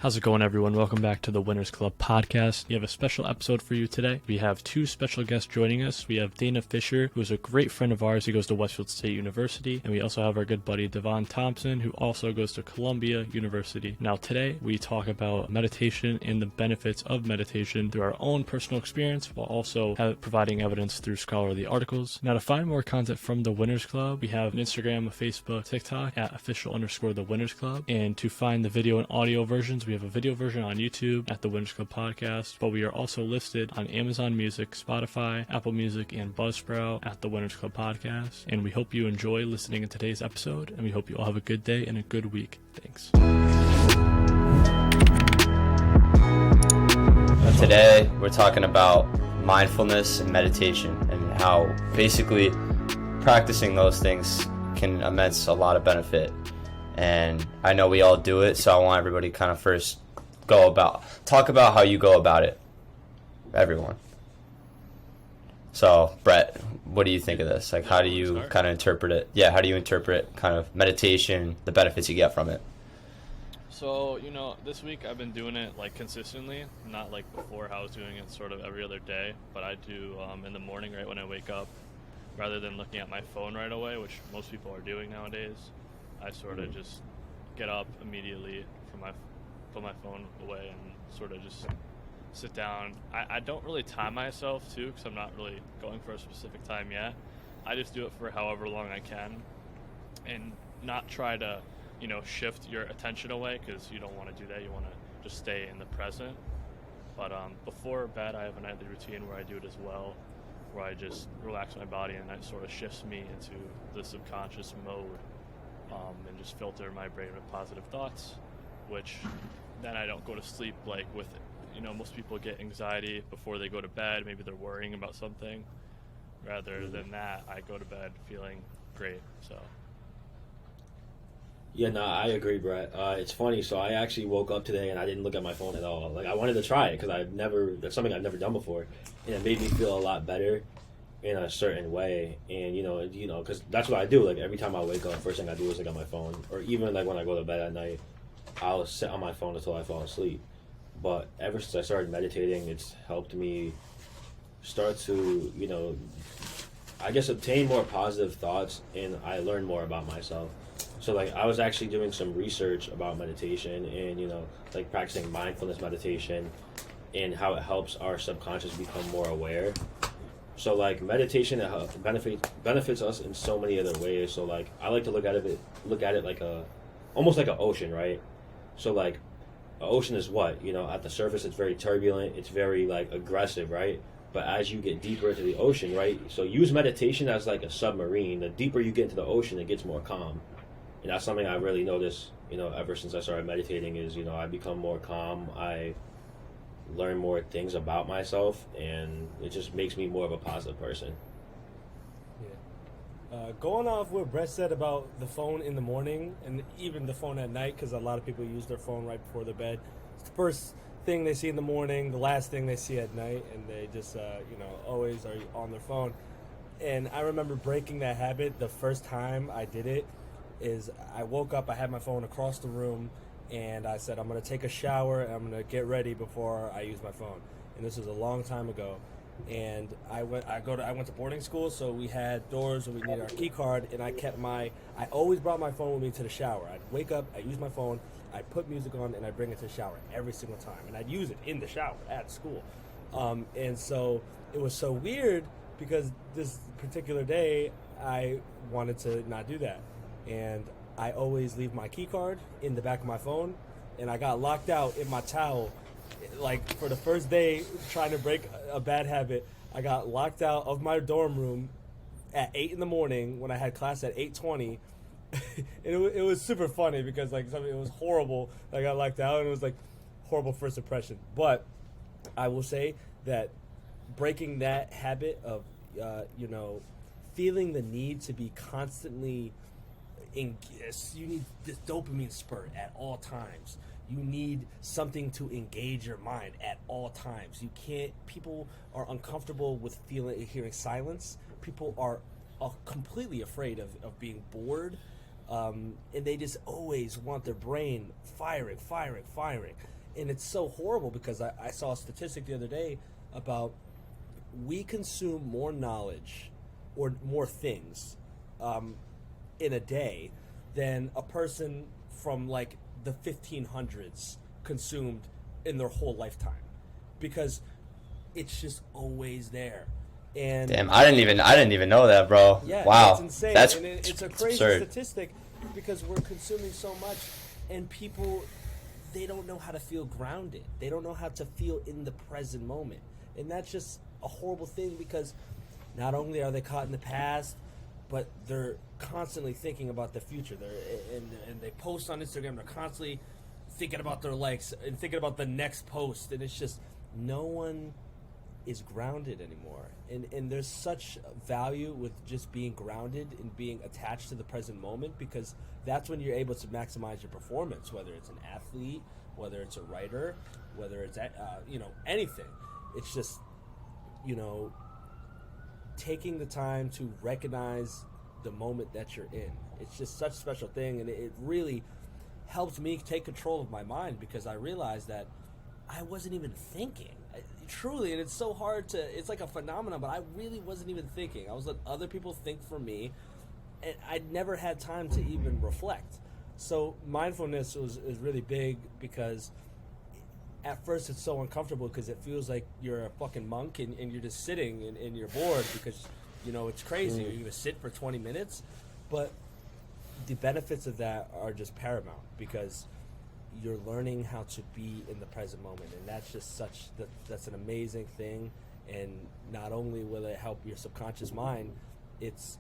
How's it going, everyone? Welcome back to the Winners Club podcast. We have a special episode for you today. We have two special guests joining us. We have Dana Fisher, who is a great friend of ours. He goes to Westfield State University. And we also have our good buddy Devon Thompson, who also goes to Columbia University. Now, today, we talk about meditation and the benefits of meditation through our own personal experience, while also providing evidence through scholarly articles. Now, to find more content from the Winners Club, we have an Instagram, a Facebook, TikTok at official_the Winners Club. And to find the video and audio versions, we have a video version on YouTube at the Winners Club Podcast, but we are also listed on Amazon Music, Spotify, Apple Music, and Buzzsprout at the Winners Club Podcast. And we hope you enjoy listening to today's episode, and we hope you all have a good day and a good week. Thanks. Today, we're talking about mindfulness and meditation and how basically practicing those things can immense a lot of benefit. And I know we all do it, so I want everybody to kind of first talk about how you go about it, everyone. So, Brett, what do you think of this? Like, how do you kind of interpret it? Yeah, how do you interpret kind of meditation, the benefits you get from it? So, this week I've been doing it, consistently, not like before how I was doing it sort of every other day, but I do in the morning right when I wake up, rather than looking at my phone right away, which most people are doing nowadays. I sort of just get up immediately put my phone away and sort of just sit down. I don't really time myself too, because I'm not really going for a specific time yet. I just do it for however long I can and not try to, shift your attention away, because you don't want to do that. You want to just stay in the present. But before bed, I have a nightly routine where I do it as well, where I just relax my body, and that sort of shifts me into the subconscious mode. And just filter my brain with positive thoughts, which then I don't go to sleep with it. Most people get anxiety before they go to bed. Maybe they're worrying about something. Rather than that, I go to bed feeling great. So. Yeah, no, I agree, Brett. It's funny. So I actually woke up today and I didn't look at my phone at all. I wanted to try it because that's something I've never done before, and it made me feel a lot better in a certain way. And because that's what I do. Every time I wake up, first thing I do is look at my phone, or even when I go to bed at night, I'll sit on my phone until I fall asleep. But ever since I started meditating, it's helped me start to I guess obtain more positive thoughts, and I learn more about myself. So I was actually doing some research about meditation and practicing mindfulness meditation and how it helps our subconscious become more aware. So meditation benefits us in so many other ways. So I like to look at it like almost like an ocean, right? So an ocean is what? At the surface it's very turbulent, it's very aggressive, right? But as you get deeper into the ocean, right? So use meditation as like a submarine. The deeper you get into the ocean, it gets more calm. And that's something I really noticed, ever since I started meditating is, I become more calm. I learn more things about myself, and it just makes me more of a positive person. Yeah. Going off what Brett said about the phone in the morning and even the phone at night, because a lot of people use their phone right before their bed. It's the first thing they see in the morning, the last thing they see at night, and they just, always are on their phone. And I remember breaking that habit the first time I did it is I woke up, I had my phone across the room, and I said, I'm going to take a shower, and I'm going to get ready before I use my phone. And this was a long time ago. And I went to boarding school, so we had doors and we needed our key card, and I always brought my phone with me to the shower. I'd wake up, I'd use my phone, I'd put music on, and I'd bring it to the shower every single time. And I'd use it in the shower at school. And so it was so weird because this particular day I wanted to not do that. And I always leave my key card in the back of my phone, and I got locked out in my towel. For the first day trying to break a bad habit, I got locked out of my dorm room at 8 in the morning when I had class at 8:20. It was super funny because it was horrible. I got locked out, and it was horrible first impression. But I will say that breaking that habit of feeling the need to be constantly you need this dopamine spurt at all times. You need something to engage your mind at all times. People are uncomfortable with hearing silence. People are completely afraid of being bored. and they just always want their brain firing. And it's so horrible because I saw a statistic the other day about we consume more knowledge or more things in a day than a person from like the 1500s consumed in their whole lifetime, because it's just always there. And Damn, I didn't even know that, bro. yeah, Wow, it's insane. That's and it's a crazy absurd. statistic because we're consuming so much, and people, they don't know how to feel grounded. They don't know how to feel in the present moment, and that's just a horrible thing because not only are they caught in the past, but they're constantly thinking about the future. And they post on Instagram. They're constantly thinking about their likes and thinking about the next post, and it's just no one is grounded anymore. And there's such value with just being grounded and being attached to the present moment, because that's when you're able to maximize your performance, whether it's an athlete, whether it's a writer, whether it's anything. It's just, taking the time to recognize the moment that you're in. It's just such a special thing, and it really helped me take control of my mind, because I realized that I wasn't even thinking. Truly, and it's so hard to, it's like a phenomenon, but I really wasn't even thinking. I was letting other people think for me, and I'd never had time to even reflect. So mindfulness is really big, because at first it's so uncomfortable because it feels like you're a fucking monk and you're just sitting and you're bored because, it's crazy. You're going to sit for 20 minutes, but the benefits of that are just paramount, because you're learning how to be in the present moment, and that's just that's an amazing thing. And not only will it help your subconscious mind, it's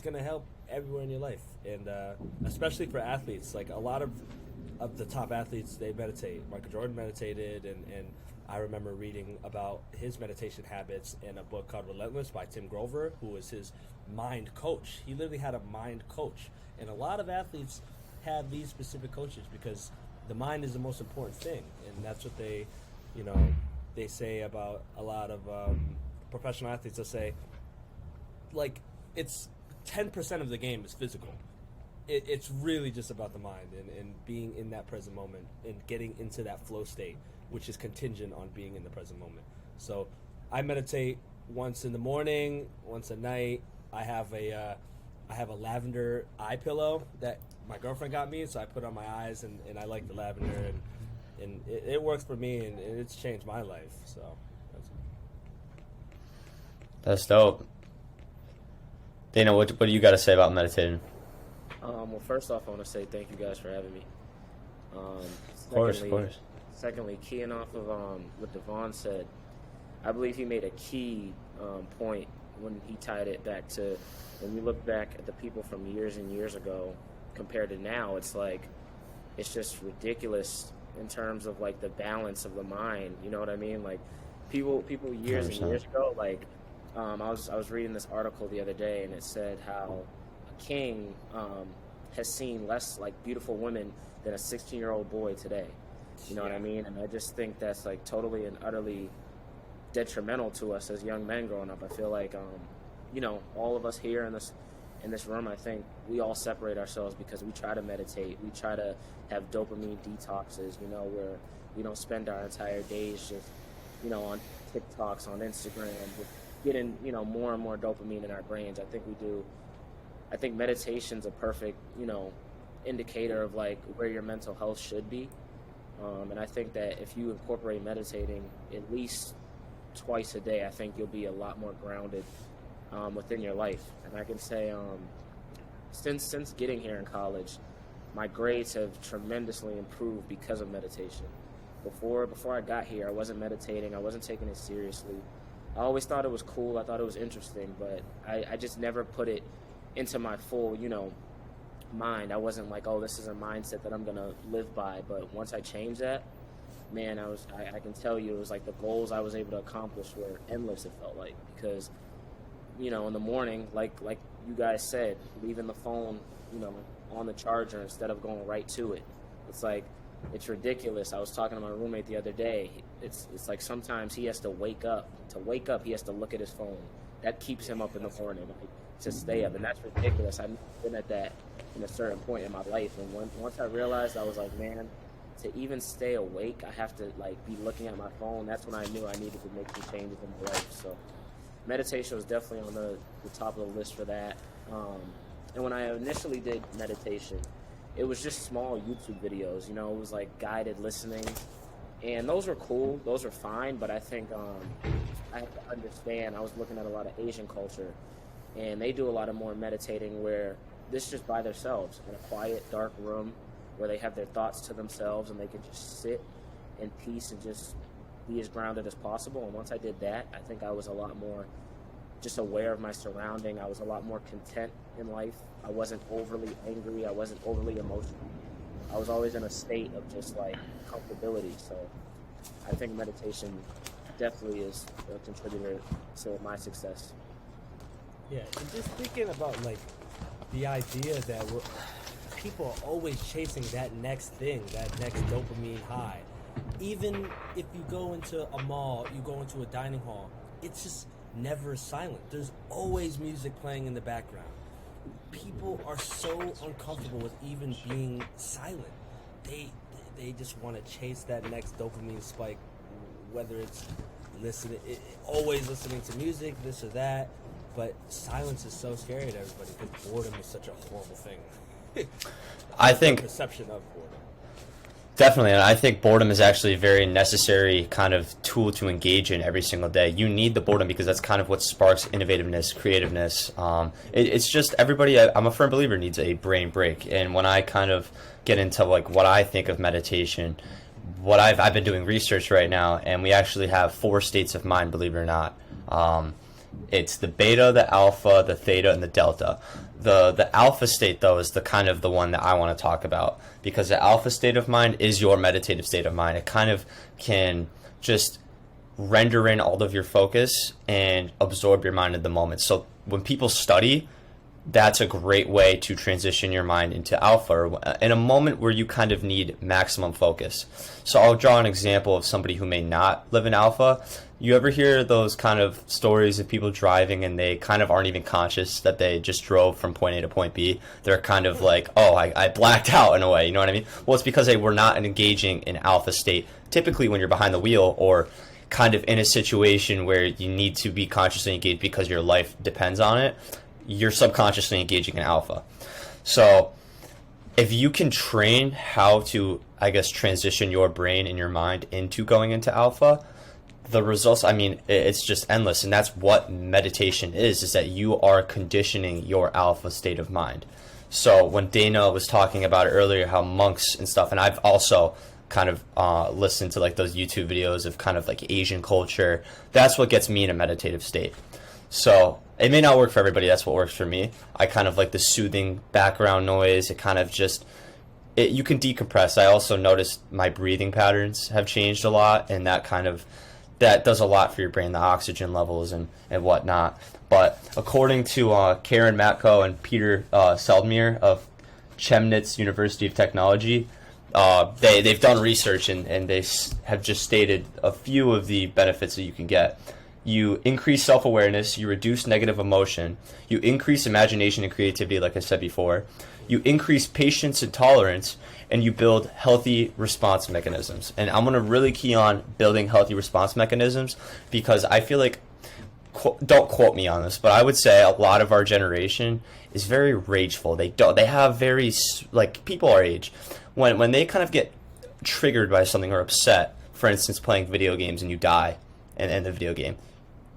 going to help everywhere in your life, and especially for athletes. Like a lot of the top athletes, they meditate. Michael Jordan meditated, and I remember reading about his meditation habits in a book called Relentless by Tim Grover, who was his mind coach. He literally had a mind coach, and a lot of athletes have these specific coaches because the mind is the most important thing, and that's what they say about a lot of professional athletes. They'll say, like, it's 10% of the game is physical. It's really just about the mind and being in that present moment and getting into that flow state, which is contingent on being in the present moment. So I meditate once in the morning, once at night. I have a lavender eye pillow that my girlfriend got me, so I put on my eyes, and I like the lavender, and it works for me, and it's changed my life. So That's dope. Dana, what do you got to say about meditating? Well, first off, I want to say thank you guys for having me. Of course. Secondly, keying off of what Devon said, I believe he made a key point when he tied it back to when you look back at the people from years and years ago compared to now. It's like, it's just ridiculous in terms of like the balance of the mind. You know what I mean? Like people years 100%. and years ago, like I was reading this article the other day, and it said how a king has seen less like beautiful women than a 16-year-old boy today. You know what I mean? And I just think that's like totally and utterly detrimental to us as young men growing up. I feel like all of us here in this room, I think we all separate ourselves because we try to meditate. We try to have dopamine detoxes, where we don't spend our entire days just, on TikToks, on Instagram, just getting, more and more dopamine in our brains. I think we do. I think meditation's a perfect, indicator of like where your mental health should be. And I think that if you incorporate meditating at least twice a day, I think you'll be a lot more grounded within your life. And I can say since getting here in college, my grades have tremendously improved because of meditation. Before I got here, I wasn't meditating. I wasn't taking it seriously. I always thought it was cool. I thought it was interesting, but I just never put it into my full, mind. I wasn't like, oh, this is a mindset that I'm going to live by. But once I changed that, man, I can tell you, it was like the goals I was able to accomplish were endless, it felt like, because in the morning, like you guys said, leaving the phone, on the charger instead of going right to it. It's like, it's ridiculous. I was talking to my roommate the other day. It's like sometimes he has to wake up. To wake up, he has to look at his phone. that keeps him up in the morning, like, to stay up, and that's ridiculous. I've been at that in a certain point in my life, and once I realized, I was like, man, to even stay awake, I have to like be looking at my phone. That's when I knew I needed to make some changes in my life. So meditation was definitely on the top of the list for that. And when I initially did meditation, it was just small YouTube videos. You know, it was like guided listening, and those were cool. Those were fine. But I think I have to understand. I was looking at a lot of Asian culture, and they do a lot of more meditating where this is just by themselves in a quiet, dark room where they have their thoughts to themselves and they can just sit in peace and just be as grounded as possible. And once I did that, I think I was a lot more just aware of my surrounding. I was a lot more content in life. I wasn't overly angry. I wasn't overly emotional. I was always in a state of just like comfortability. So I think meditation definitely is a contributor to my success. Yeah, and just thinking about like the idea that people are always chasing that next thing, that next dopamine high. Even if you go into a mall, you go into a dining hall, it's just never silent. There's always music playing in the background. People are so uncomfortable with even being silent. They just want to chase that next dopamine spike, whether it's always listening to music, this or that. But silence is so scary to everybody because boredom is such a horrible thing. I think perception of boredom. Definitely, and I think boredom is actually a very necessary kind of tool to engage in every single day. You need the boredom because that's kind of what sparks innovativeness, creativeness. It's just everybody, I'm a firm believer, needs a brain break. And when I kind of get into like what I think of meditation, what I've been doing research right now, and we actually have 4 states of mind, believe it or not. It's the beta, the alpha, the theta, and the delta. The alpha state, though, is the kind of the one that I want to talk about, because the alpha state of mind is your meditative state of mind. It kind of can just render in all of your focus and absorb your mind in the moment. So when people study, that's a great way to transition your mind into alpha, or in a moment where you kind of need maximum focus. So I'll draw an example of somebody who may not live in alpha. You ever hear those kind of stories of people driving and they kind of aren't even conscious that they just drove from point A to point B? They're kind of like, oh, I blacked out in a way, you know what I mean? Well, it's because they were not engaging in alpha state. Typically when you're behind the wheel or kind of in a situation where you need to be consciously engaged because your life depends on it, you're subconsciously engaging in alpha. So if you can train how to, I guess, transition your brain and your mind into going into alpha, the results, I mean, it's just endless. And that's what meditation is that you are conditioning your alpha state of mind. So when Dana was talking about it earlier, how monks and stuff, and I've also kind of listened to like those YouTube videos of kind of like Asian culture, that's what gets me in a meditative state. So it may not work for everybody. That's what works for me. I kind of like the soothing background noise. It kind of just, you can decompress. I also noticed my breathing patterns have changed a lot, and that does a lot for your brain, the oxygen levels and whatnot. But according to Karen Matko and Peter Seldmeier of Chemnitz University of Technology, they've done research and they have just stated a few of the benefits that you can get. You increase self-awareness, you reduce negative emotion, you increase imagination and creativity, like I said before, you increase patience and tolerance, and you build healthy response mechanisms. And I'm going to really key on building healthy response mechanisms because I feel like, don't quote me on this, but I would say a lot of our generation is very rageful. They have very, like, people our age, when they kind of get triggered by something or upset, for instance, playing video games and you die in the video game,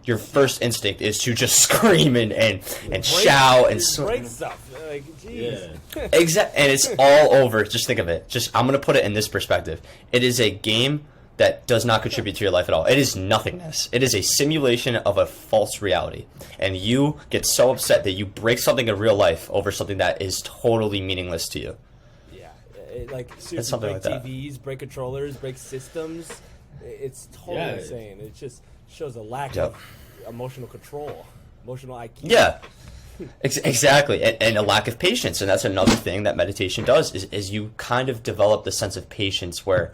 your first instinct is to just scream and shout and break stuff. Like, geez. Yeah. Exactly, and it's all over. Just think of it. I'm going to put it in this perspective. It is a game that does not contribute to your life at all. It is nothingness. It is a simulation of a false reality. And you get so upset that you break something in real life over something that is totally meaningless to you. Yeah, like seriously, It's something break like that. TVs, break controllers, break systems. It's totally insane. It just shows a lack of emotional control, emotional IQ. Yeah, exactly, and a lack of patience. And that's another thing that meditation does is you kind of develop the sense of patience where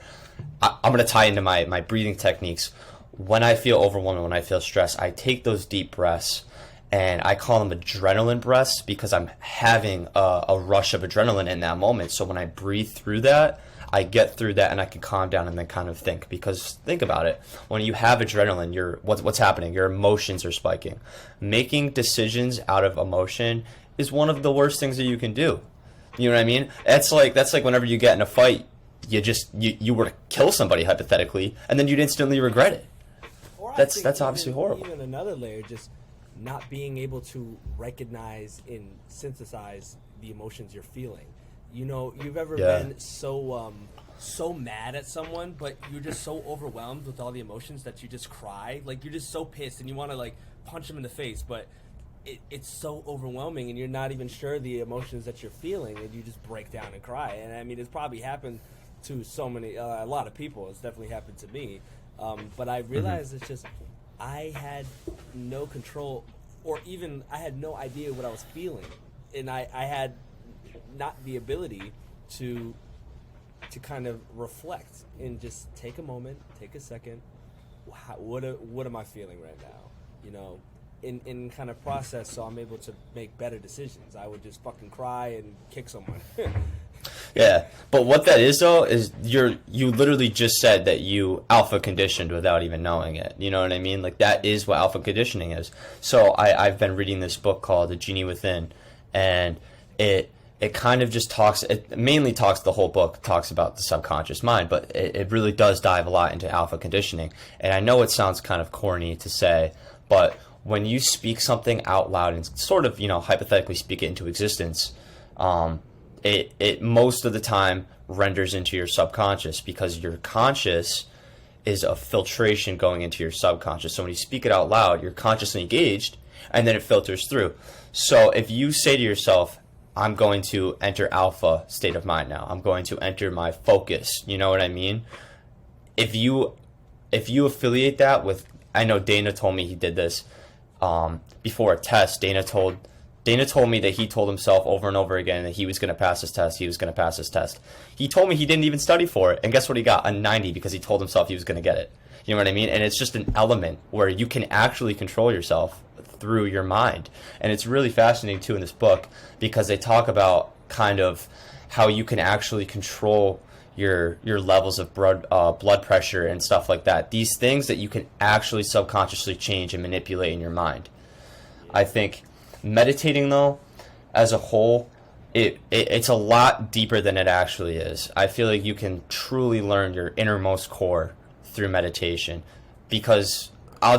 I'm going to tie into my breathing techniques. When I feel overwhelmed, when I feel stressed, I take those deep breaths. and I call them adrenaline breaths because I'm having a rush of adrenaline in that moment. So when I breathe through that, I get through that and I can calm down and then kind of think. Because think about it, when you have adrenaline, what's happening? Your emotions are spiking. Making decisions out of emotion is one of the worst things that you can do. You know what I mean? That's like whenever you get in a fight, you were to kill somebody hypothetically, and then you'd instantly regret it. Or I That's think obviously horrible. Even another layer, just not being able to recognize and synthesize the emotions you're feeling. You know, you've ever been so mad at someone, but you're just so overwhelmed with all the emotions that you just cry. Like, you're just so pissed and you want to, like, punch them in the face, but it's so overwhelming and you're not even sure the emotions that you're feeling, and you just break down and cry. And, I mean, it's probably happened to so many, a lot of people. It's definitely happened to me. But I realized it's just, I had no control, or even I had no idea what I was feeling. And I had not the ability to kind of reflect and just take a moment, take a second. What am I feeling right now? You know, in kind of process, so I'm able to make better decisions. I would just fucking cry and kick someone. Yeah, but what that is though is you literally just said that you alpha conditioned without even knowing it. You know what I mean? Like, that is what alpha conditioning is. So I've been reading this book called The Genie Within, and it kind of just the whole book talks about the subconscious mind, but it really does dive a lot into alpha conditioning. And I know it sounds kind of corny to say, but when you speak something out loud and sort of, you know, hypothetically speak it into existence, it most of the time renders into your subconscious, because your conscious is a filtration going into your subconscious. So when you speak it out loud, you're consciously engaged, and then it filters through. So if you say to yourself, I'm going to enter alpha state of mind now, I'm going to enter my focus, you know what I mean? If you affiliate that with, I know Dana told me he did this before a test. Dana told me that he told himself over and over again that he was going to pass his test. He was going to pass his test. He told me he didn't even study for it. And guess what he got? A 90, because he told himself he was going to get it. You know what I mean? And it's just an element where you can actually control yourself through your mind. And it's really fascinating too in this book, because they talk about kind of how you can actually control your levels of blood pressure and stuff like that. These things that you can actually subconsciously change and manipulate in your mind. I think meditating, though, as a whole, it's a lot deeper than it actually is. I feel like you can truly learn your innermost core through meditation, because I'll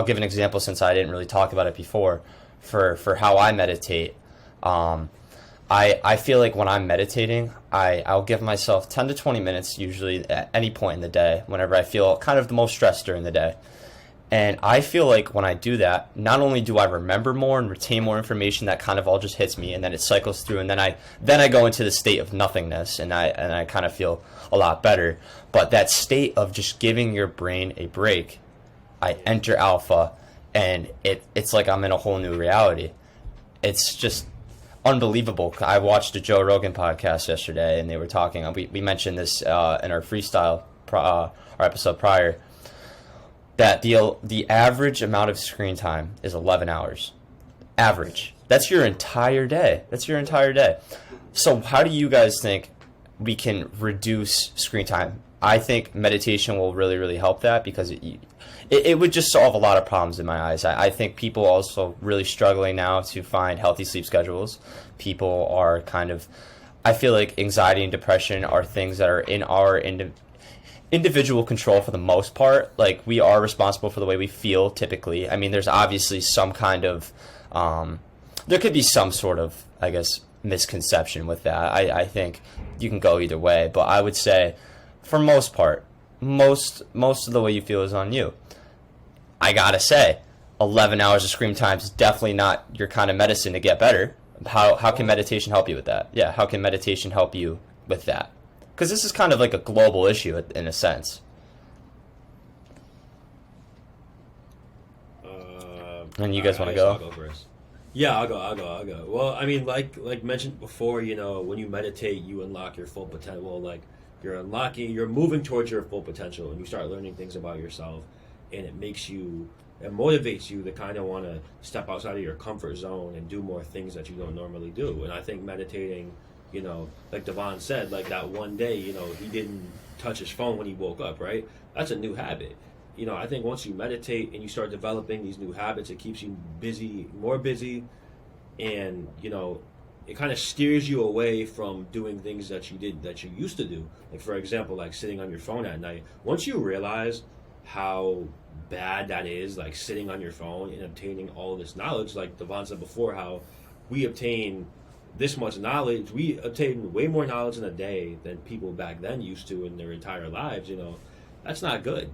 give an example, since I didn't really talk about it before, for how I meditate. I feel like when I'm meditating, I'll give myself 10 to 20 minutes usually at any point in the day, whenever I feel kind of the most stressed during the day. And I feel like when I do that, not only do I remember more and retain more information, that kind of all just hits me, and then it cycles through, and then I go into the state of nothingness, and I kind of feel a lot better. But that state of just giving your brain a break, I enter alpha, and it's like I'm in a whole new reality. It's just unbelievable. I watched a Joe Rogan podcast yesterday, and they were talking. We mentioned this in our freestyle, our episode prior, that the average amount of screen time is 11 hours. Average. That's your entire day. So how do you guys think we can reduce screen time? I think meditation will really, really help that, because it would just solve a lot of problems in my eyes. I think people are also really struggling now to find healthy sleep schedules. People are I feel like anxiety and depression are things that are in our individual control for the most part. Like, we are responsible for the way we feel typically. I mean, there's obviously some kind of there could be some sort of, I guess, misconception with that. I think you can go either way, but I would say for most part, most of the way you feel is on you. I gotta say, 11 hours of screen time is definitely not your kind of medicine to get better. How can meditation help you with that? Yeah, how can meditation help you with that? Because this is kind of like a global issue in a sense. And you guys want to go? I'll go first. Yeah, I'll go. Well, I mean, like mentioned before, you know, when you meditate, you unlock your full potential. Well, like, you're moving towards your full potential, and you start learning things about yourself, and it makes you it motivates you to kind of want to step outside of your comfort zone and do more things that you don't normally do. And I think meditating, you know, like Devon said, like that one day, you know, he didn't touch his phone when he woke up, right? That's a new habit. You know, I think once you meditate and you start developing these new habits, it keeps you busy, more busy, and, you know, it kind of steers you away from doing things that you used to do. Like, for example, like sitting on your phone at night. Once you realize how bad that is, like sitting on your phone and obtaining all this knowledge, like Devon said before, how we obtain this much knowledge, we obtain way more knowledge in a day than people back then used to in their entire lives, you know, that's not good.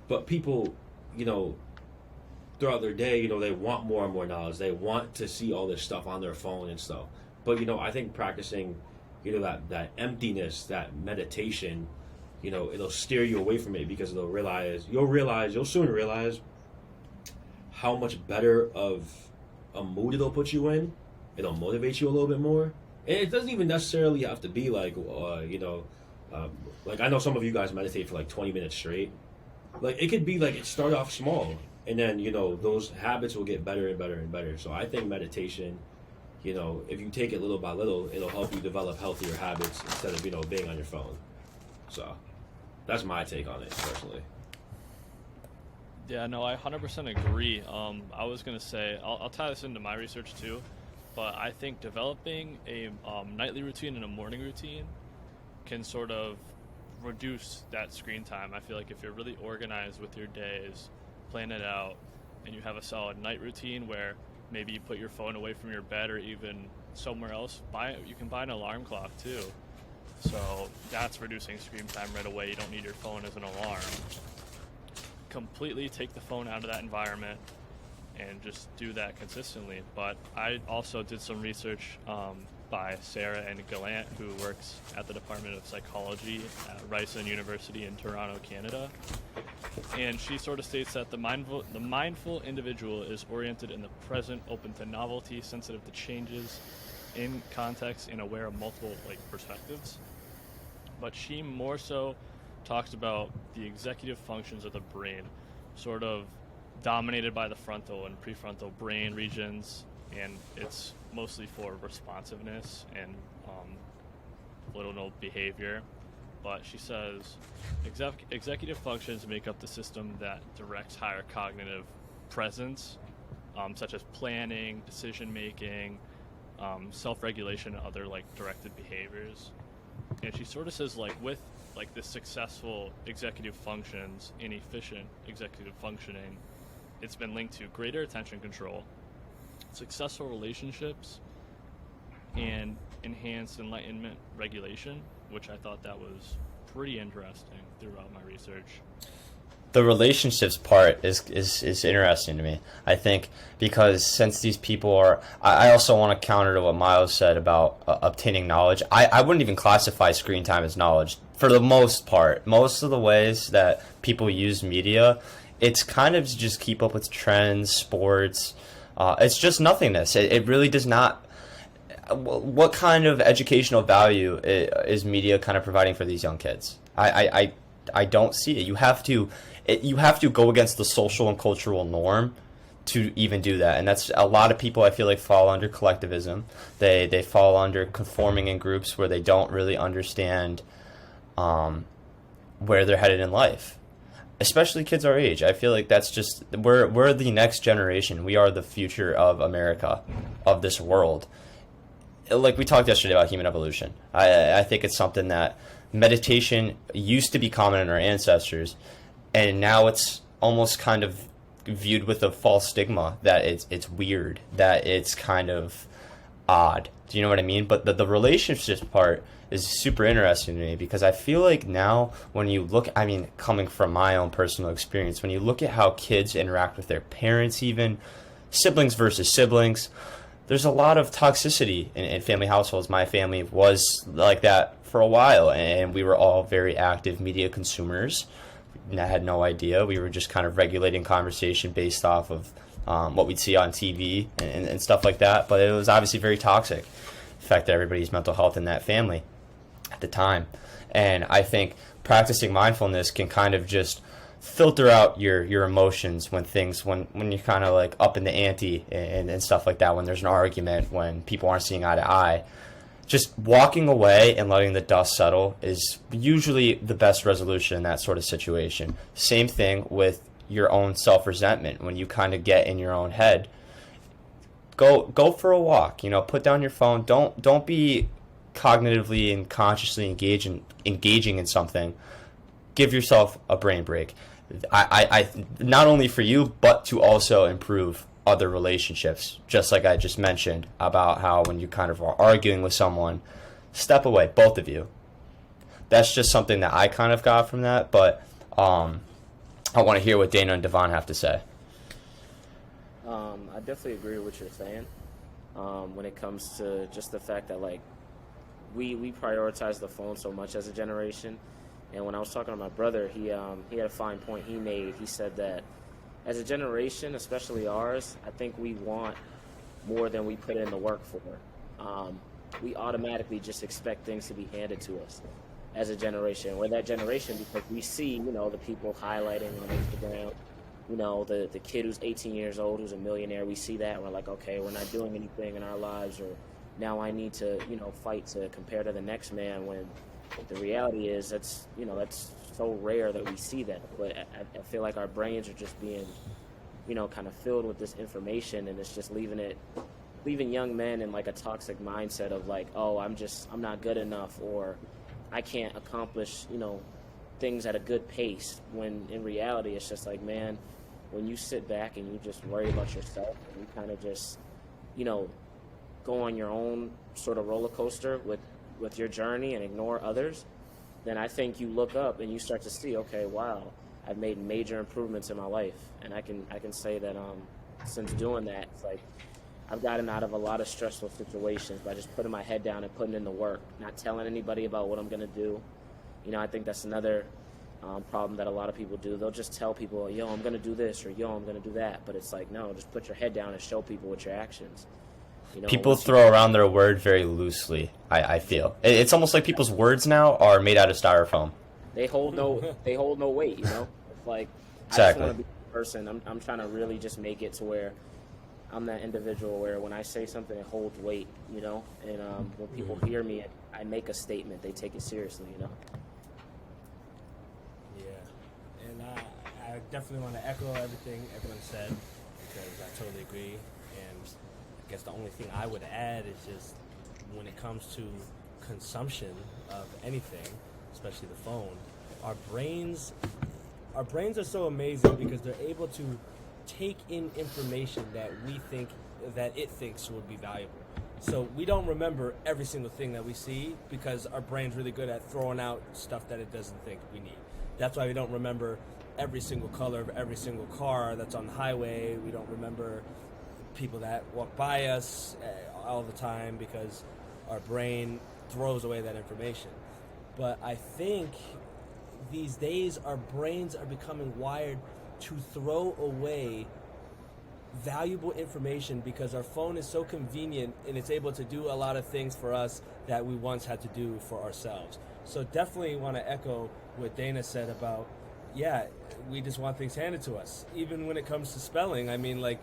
But people, you know, throughout their day, you know, they want more and more knowledge. They want to see all this stuff on their phone and stuff. But, you know, I think practicing, you know, that emptiness, that meditation, you know, it'll steer you away from it, because you'll soon realize how much better of a mood it'll put you in. It'll motivate you a little bit more. And it doesn't even necessarily have to be like, you know, like I know some of you guys meditate for like 20 minutes straight. Like it could be like it start off small, and then, you know, those habits will get better and better and better. So I think meditation, you know, if you take it little by little, it'll help you develop healthier habits instead of, you know, being on your phone. So that's my take on it personally. Yeah, no, I 100% agree. I was going to say, I'll tie this into my research too, but I think developing a nightly routine and a morning routine can sort of reduce that screen time. I feel like if you're really organized with your days, plan it out, and you have a solid night routine where maybe you put your phone away from your bed or even somewhere else, you can buy an alarm clock too. So that's reducing screen time right away. You don't need your phone as an alarm. Completely take the phone out of that environment and just do that consistently. But I also did some research by Sarah N. Gallant, who works at the Department of Psychology at Ryerson University in Toronto, Canada. And she sort of states that the mindful individual is oriented in the present, open to novelty, sensitive to changes in context, and aware of multiple perspectives. But she more so talks about the executive functions of the brain, sort of dominated by the frontal and prefrontal brain regions, and it's mostly for responsiveness and little behavior. But she says executive functions make up the system that directs higher cognitive presence, such as planning, decision making, self-regulation, and other directed behaviors. And she sort of says with the successful executive functions and efficient executive functioning, it's been linked to greater attention control, successful relationships, and enhanced enlightenment regulation, which I thought that was pretty interesting throughout my research. The relationships part is interesting to me, I think, because since these people are... I also want to counter to what Miles said about obtaining knowledge. I wouldn't even classify screen time as knowledge. For the most part, most of the ways that people use media, it's kind of to just keep up with trends, sports. It's just nothingness. It really does not... What kind of educational value is media kind of providing for these young kids? I don't see it. You have to go against the social and cultural norm to even do that, and that's a lot of people I feel like fall under collectivism. They fall under conforming in groups where they don't really understand where they're headed in life. Especially kids our age. I feel like that's just we're the next generation. We are the future of America, of this world. Like we talked yesterday about human evolution. I think it's something that meditation used to be common in our ancestors, and now it's almost kind of viewed with a false stigma that it's weird, that it's kind of odd. Do you know what I mean? But the relationships part is super interesting to me, because I feel like now when you look, I mean, coming from my own personal experience, when you look at how kids interact with their parents, even siblings versus siblings, there's a lot of toxicity in family households. My family was like that for a while, and we were all very active media consumers. I had no idea. We were just kind of regulating conversation based off of what we'd see on TV and stuff like that. But it was obviously very toxic. It affected everybody's mental health in that family at the time. And I think practicing mindfulness can kind of just filter out your emotions when you're kind of like up in the ante and stuff like that, when there's an argument, when people aren't seeing eye to eye. Just walking away and letting the dust settle is usually the best resolution in that sort of situation. Same thing with your own self-resentment. When you kind of get in your own head, go for a walk, put down your phone. Don't be cognitively and consciously engaging in something. Give yourself a brain break. I not only for you, but to also improve other relationships, just like I just mentioned about how when you kind of are arguing with someone, step away, both of you. That's just something that I kind of got from that, but I want to hear what Dana and Devon have to say. I definitely agree with what you're saying when it comes to just the fact that, like, we prioritize the phone so much as a generation. And when I was talking to my brother, he had a fine point he made. He said that as a generation, especially ours, I think we want more than we put in the work for. We automatically just expect things to be handed to us as a generation. We're that generation because we see, the people highlighting on Instagram, the kid who's 18 years old who's a millionaire. We see that and we're like, okay, we're not doing anything in our lives, or now I need to, fight to compare to the next man, when the reality is that's so rare that we see that. But I feel like our brains are just being, kind of filled with this information, and it's just leaving young men in like a toxic mindset of like, oh, I'm not good enough, or I can't accomplish, things at a good pace, when in reality it's just like, man, when you sit back and you just worry about yourself and you kind of just, go on your own sort of roller coaster with your journey and ignore others, then I think you look up and you start to see, okay, wow, I've made major improvements in my life. And I can say that since doing that, it's like I've gotten out of a lot of stressful situations by just putting my head down and putting in the work, not telling anybody about what I'm going to do. I think that's another problem that a lot of people do. They'll just tell people, yo, I'm going to do this, or yo, I'm going to do that. But it's like, no, just put your head down and show people with your actions. People throw around their word very loosely, I feel. It's almost like people's words now are made out of styrofoam. They hold no weight, It's like, Exactly. I just want to be the person. I'm trying to really just make it to where I'm that individual where when I say something, it holds weight, And when people hear me, I make a statement. They take it seriously, Yeah, and I definitely want to echo everything everyone said, because I totally agree. And I guess the only thing I would add is just when it comes to consumption of anything, especially the phone, our brains are so amazing because they're able to take in information that it thinks would be valuable. So we don't remember every single thing that we see because our brain's really good at throwing out stuff that it doesn't think we need. That's why we don't remember every single color of every single car that's on the highway. We don't remember people that walk by us all the time because our brain throws away that information. But I think these days our brains are becoming wired to throw away valuable information because our phone is so convenient and it's able to do a lot of things for us that we once had to do for ourselves. So definitely want to echo what Dana said about, we just want things handed to us. Even when it comes to spelling, I mean, like,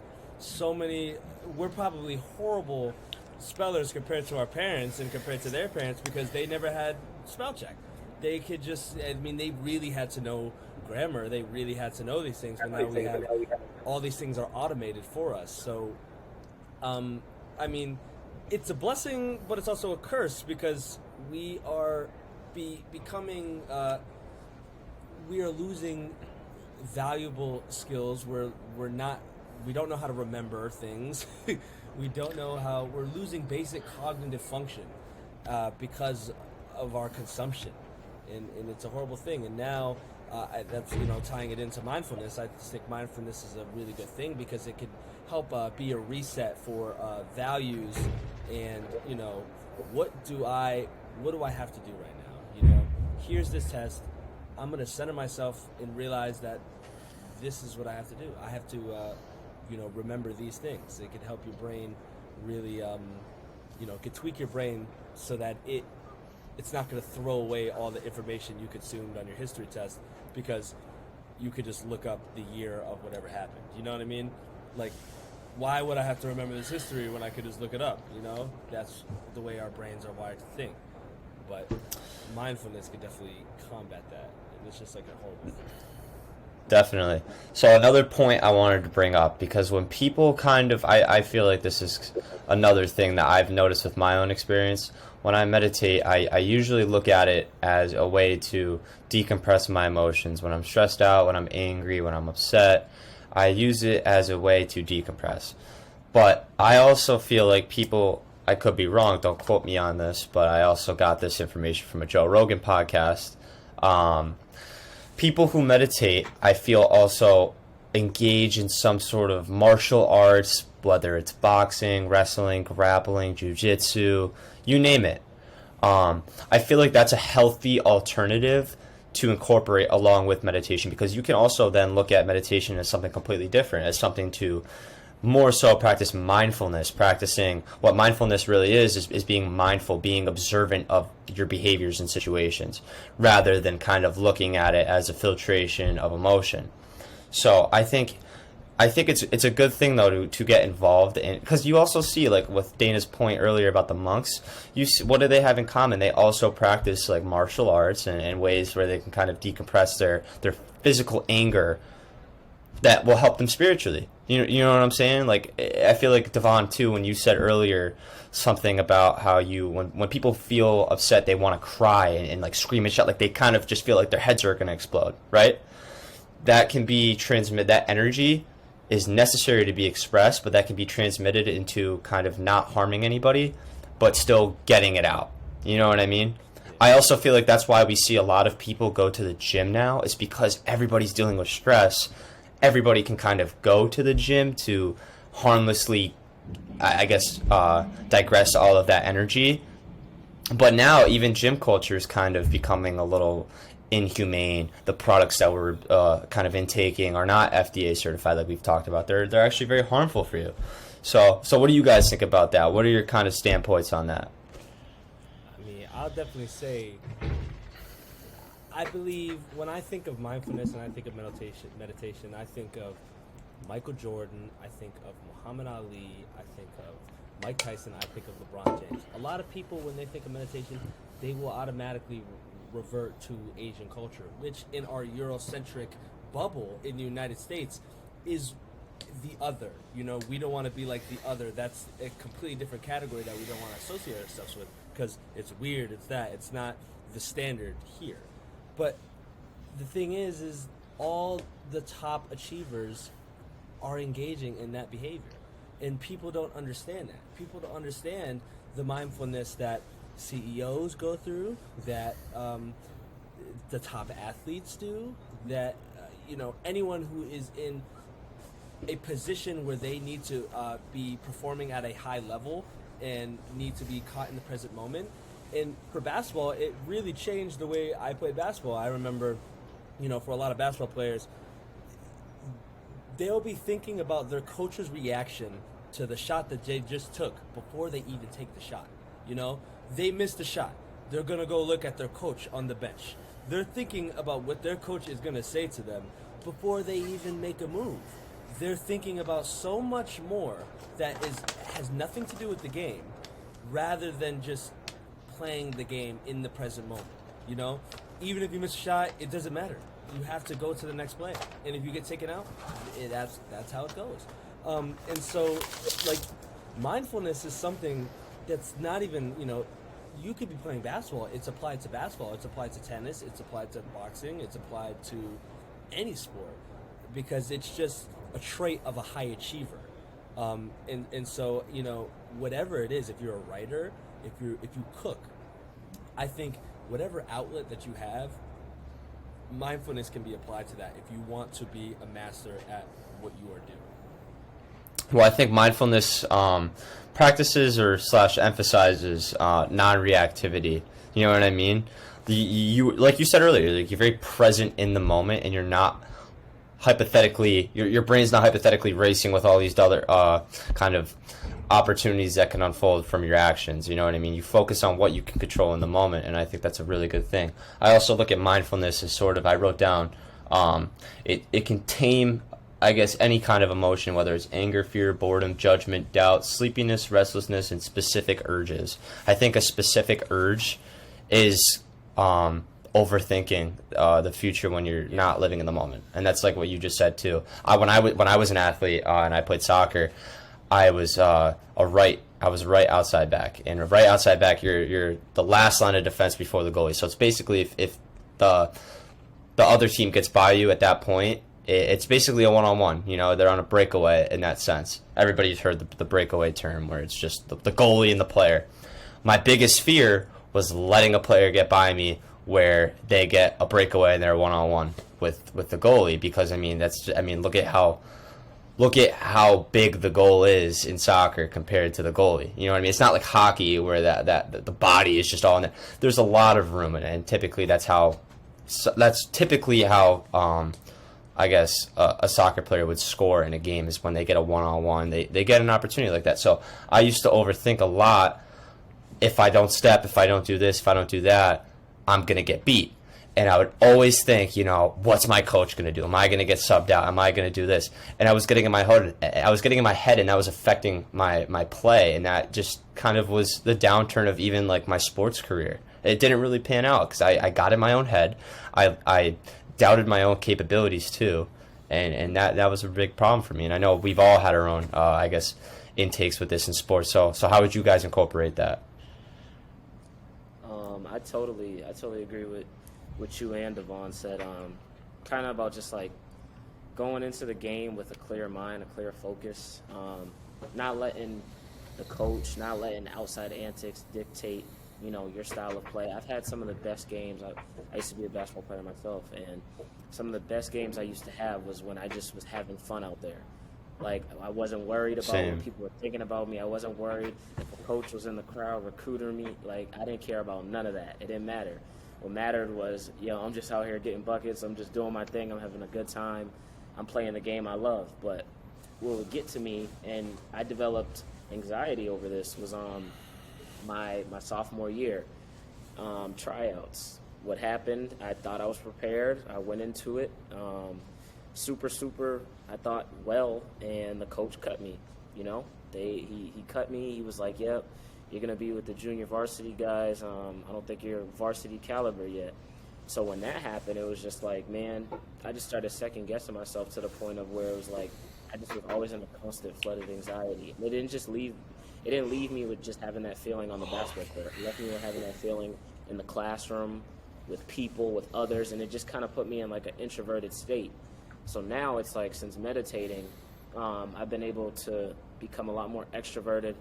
we're probably horrible spellers compared to our parents and compared to their parents because they never had spell check. They could they really had to know grammar. They really had to know these things, but now we have all these things are automated for us. So, it's a blessing, but it's also a curse because we are becoming, we are losing valuable skills. We don't know how to remember things. We're losing basic cognitive function because of our consumption. And it's a horrible thing. And now that's, tying it into mindfulness. I just think mindfulness is a really good thing because it can help be a reset for values and, what do I have to do right now? Here's this test. I'm going to center myself and realize that this is what I have to do. I have to, remember these things. It can help your brain really, can tweak your brain so that it's not going to throw away all the information you consumed on your history test, because you could just look up the year of whatever happened. You know what I mean? Like, why would I have to remember this history when I could just look it up? You know, that's the way our brains are wired to think. But mindfulness could definitely combat that, and it's just like a horrible thing. Definitely. So another point I wanted to bring up, because when people kind of, I feel like this is another thing that I've noticed with my own experience. When I meditate, I usually look at it as a way to decompress my emotions. When I'm stressed out, when I'm angry, when I'm upset, I use it as a way to decompress. But I also feel like people, I could be wrong, don't quote me on this, but I also got this information from a Joe Rogan podcast. People who meditate, I feel, also engage in some sort of martial arts, whether it's boxing, wrestling, grappling, jiu-jitsu, you name it. I feel like that's a healthy alternative to incorporate along with meditation, because you can also then look at meditation as something completely different, as something to more so practice mindfulness. Practicing what mindfulness really is being mindful, being observant of your behaviors and situations, rather than kind of looking at it as a filtration of emotion. So I think it's a good thing though to get involved in, because you also see, like with Dana's point earlier about the monks, you see, what do they have in common? They also practice like martial arts and ways where they can kind of decompress their physical anger that will help them spiritually. You know what I'm saying? Like, I feel like, Devon, too, when you said earlier something about how when people feel upset, they want to cry and like scream and shout, like they kind of just feel like their heads are going to explode, right? That can be that energy is necessary to be expressed, but that can be transmitted into kind of not harming anybody, but still getting it out. You know what I mean? I also feel like that's why we see a lot of people go to the gym now, is because everybody's dealing with stress. Everybody can kind of go to the gym to harmlessly, I guess, digress all of that energy. But now even gym culture is kind of becoming a little inhumane. The products that we're kind of intaking are not FDA certified, like we've talked about. They're actually very harmful for you. So what do you guys think about that? What are your kind of standpoints on that? I mean, I'll definitely say, I believe when I think of mindfulness and I think of meditation, I think of Michael Jordan, I think of Muhammad Ali, I think of Mike Tyson, I think of LeBron James. A lot of people, when they think of meditation, they will automatically revert to Asian culture, which in our Eurocentric bubble in the United States is the other. You know, we don't want to be like the other. That's a completely different category that we don't want to associate ourselves with, because it's weird, it's not the standard here. But the thing is all the top achievers are engaging in that behavior. And people don't understand that. People don't understand the mindfulness that CEOs go through, that the top athletes do, that anyone who is in a position where they need to be performing at a high level and need to be caught in the present moment. And for basketball, it really changed the way I played basketball. I remember, for a lot of basketball players, they'll be thinking about their coach's reaction to the shot that they just took before they even take the shot. They missed the shot. They're going to go look at their coach on the bench. They're thinking about what their coach is going to say to them before they even make a move. They're thinking about so much more that has nothing to do with the game, rather than just playing the game in the present moment. Even if you miss a shot, it doesn't matter. You have to go to the next play, and if you get taken out, that's how it goes. And so, like, mindfulness is something that's not even, you could be playing basketball. It's applied to basketball. It's applied to tennis. It's applied to boxing. It's applied to any sport, because it's just a trait of a high achiever. And so, whatever it is, if you're a writer, if you cook, I think whatever outlet that you have, mindfulness can be applied to that if you want to be a master at what you are doing. Well, I think mindfulness practices or / emphasizes non-reactivity. You know what I mean? You like you said earlier, like you're very present in the moment, and you're not hypothetically, your brain's not hypothetically racing with all these other kind of opportunities that can unfold from your actions. You know what I mean? You focus on what you can control in the moment, and I think that's a really good thing. I also look at mindfulness as sort of, I wrote down It can tame, I guess, any kind of emotion, whether it's anger, fear, boredom, judgment, doubt, sleepiness, restlessness, and specific urges. I think a specific urge is overthinking the future when you're not living in the moment, and that's like what you just said too. When I was an athlete and I played soccer, I was a right outside back, and a right outside back, you're the last line of defense before the goalie. So it's basically if the other team gets by you at that point, it's basically a one-on-one. You know, they're on a breakaway in that sense. Everybody's heard the breakaway term, where it's just the goalie and the player. My biggest fear was letting a player get by me where they get a breakaway and they're one-on-one with the goalie, because look at how big the goal is in soccer compared to the goalie. You know what I mean? It's not like hockey where that the body is just all in there. There's a lot of room in it, and typically that's typically how I guess a soccer player would score in a game, is when they get a one-on-one. They get an opportunity like that. So I used to overthink a lot. If I don't step, if I don't do this, if I don't do that, I'm going to get beat. And I would always think, you know, what's my coach going to do? Am I going to get subbed out? Am I going to do this? And I was getting in my head, and that was affecting my play. And that just kind of was the downturn of even like my sports career. It didn't really pan out because I got in my own head. I doubted my own capabilities too. And that was a big problem for me. And I know we've all had our own, I guess, intakes with this in sports. So how would you guys incorporate that? I totally agree with what you and Devon said. Kind of about just like going into the game with a clear mind, a clear focus, not letting the coach, not letting outside antics dictate, you know, your style of play. I've had some of the best games. I used to be a basketball player myself, and some of the best games I used to have was when I just was having fun out there. Like, I wasn't worried about what people were thinking about me. I wasn't worried if a coach was in the crowd recruiting me. Like, I didn't care about none of that. It didn't matter. What mattered was, you know, I'm just out here getting buckets. I'm just doing my thing. I'm having a good time. I'm playing the game I love. But what would get to me, and I developed anxiety over this, was my sophomore year, tryouts. What happened, I thought I was prepared. I went into it super, I thought, well, and the coach cut me, you know. He cut me. He was like, yep, you're going to be with the junior varsity guys. I don't think you're varsity caliber yet. So when that happened, it was just like, man, I just started second-guessing myself to the point of where it was like I just was always in a constant flood of anxiety. It didn't leave me with just having that feeling on the basketball court. It left me with having that feeling in the classroom, with people, with others, and it just kind of put me in like an introverted state. So now it's like, since meditating, I've been able to become a lot more extroverted.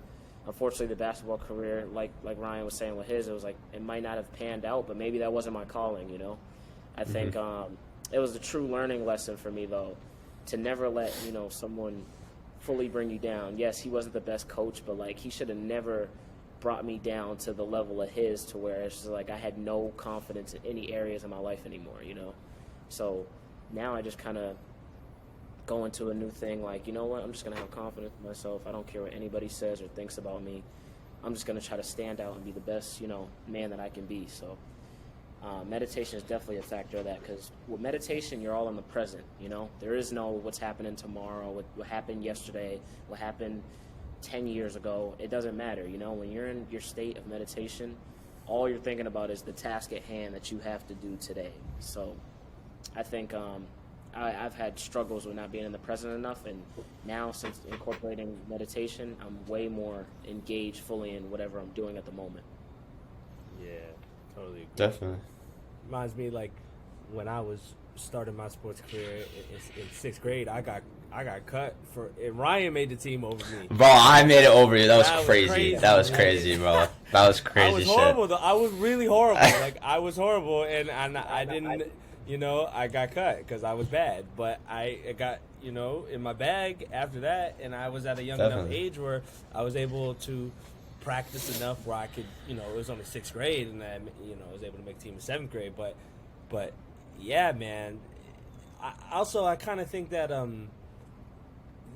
Unfortunately, the basketball career, like Ryan was saying with his, it was like it might not have panned out, but maybe that wasn't my calling, you know. I think it was a true learning lesson for me, though, to never let, you know, someone fully bring you down. Yes, he wasn't the best coach, but like he should have never brought me down to the level of his, to where it's just like I had no confidence in any areas of my life anymore, you know. So now I just kind of go into a new thing like, you know what, I'm just going to have confidence in myself. I don't care what anybody says or thinks about me. I'm just going to try to stand out and be the best, you know, man that I can be. So meditation is definitely a factor of that, because with meditation, you're all in the present, you know. There is no what's happening tomorrow, what happened yesterday, what happened 10 years ago. It doesn't matter, you know. When you're in your state of meditation, all you're thinking about is the task at hand that you have to do today. So I think I've had struggles with not being in the present enough, and now, since incorporating meditation, I'm way more engaged fully in whatever I'm doing at the moment. Yeah, totally agree. Definitely. Reminds me, like, when I was starting my sports career in sixth grade, I got cut for, and Ryan made the team over me. Bro, I made it over you. That was crazy. crazy. That was crazy, bro. That was crazy I was shit. horrible, though. I was really horrible. Like, I was horrible, and I didn't, you know, I got cut because I was bad. But I got, you know, in my bag after that, and I was at a young enough age where I was able to practice enough where I could, you know, it was only sixth grade, and I, you know, was able to make team in seventh grade. But yeah, man. I kind of think that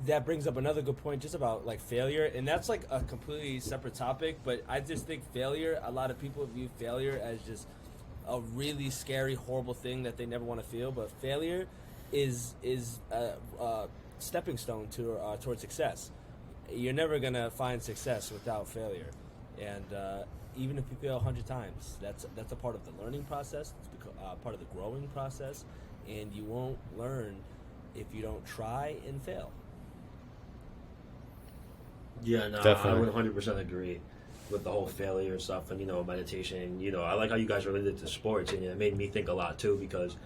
that brings up another good point just about like failure, and that's like a completely separate topic. But I just think failure, a lot of people view failure as just a really scary, horrible thing that they never want to feel. But failure is a stepping stone to towards success. You're never gonna find success without failure, and even if you fail 100 times, that's a part of the learning process. It's part of the growing process, and you won't learn if you don't try and fail. Yeah, no, Definitely. I would 100% agree with the whole failure stuff and, meditation. I like how you guys related to sports, and it made me think a lot too because,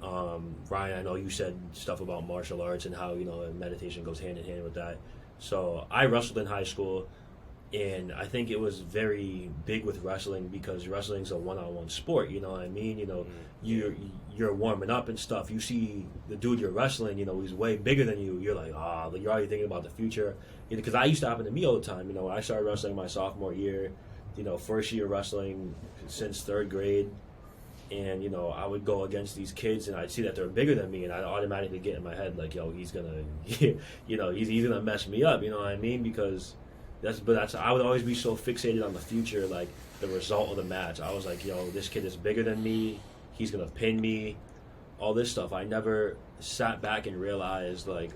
Ryan, I know you said stuff about martial arts and how, meditation goes hand in hand with that. So I wrestled in high school, and I think it was very big with wrestling because wrestling's a one-on-one sport, you know what I mean? You're warming up and stuff. You see the dude you're wrestling, he's way bigger than you. You're like, you're already thinking about the future. Because I used to happen to me all the time. I started wrestling my sophomore year, first year wrestling since third grade. And, I would go against these kids and I'd see that they're bigger than me and I'd automatically get in my head like, yo, he's going to, he's going to mess me up, you know what I mean? Because I would always be so fixated on the future, like the result of the match. I was like, yo, this kid is bigger than me. He's going to pin me, all this stuff. I never sat back and realized, like,